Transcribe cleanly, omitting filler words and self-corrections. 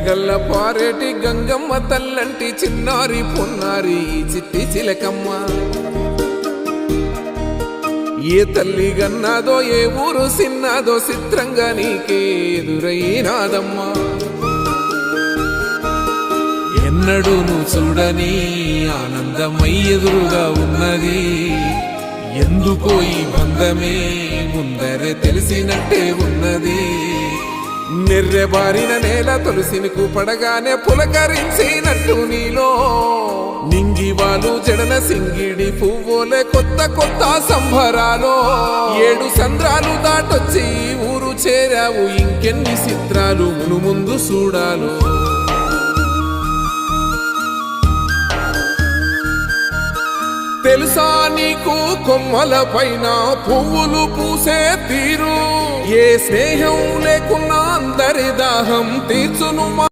గల్ల పారేటి గంగమ్మ తల్లంటి చిన్నారి పొన్నారి చిట్టి చిలకమ్మ ఏ తల్లి గన్నాదో ఏ ఊరు సిన్నాదో చిత్రంగా నీకే ఎదురైనాదమ్మా ఎన్నడూ నువ్వు చూడని ఆనందమై ఎదురుగా ఉన్నది ఎందుకో ఈ బంధమే ముందరే తెలిసినట్టే ఉన్నది నెర్రెబారిన నేల తులసినికు పడగానే పులకరించినట్టు నీలో నింగివాలు జడన సింగిడి పువ్వులే కొత్త కొత్త సంబరాలో 7 సంద్రాలు దాటొచ్చి ఊరు చేరావు ఇంకెన్ని చిత్రాలు మును ముందు చూడాలో తెలుసా నీకు కొమ్మల పైన పువ్వులు పూసే తీరు ఏ స్నేహం లేకున్నా అందరి దాహం తీర్చును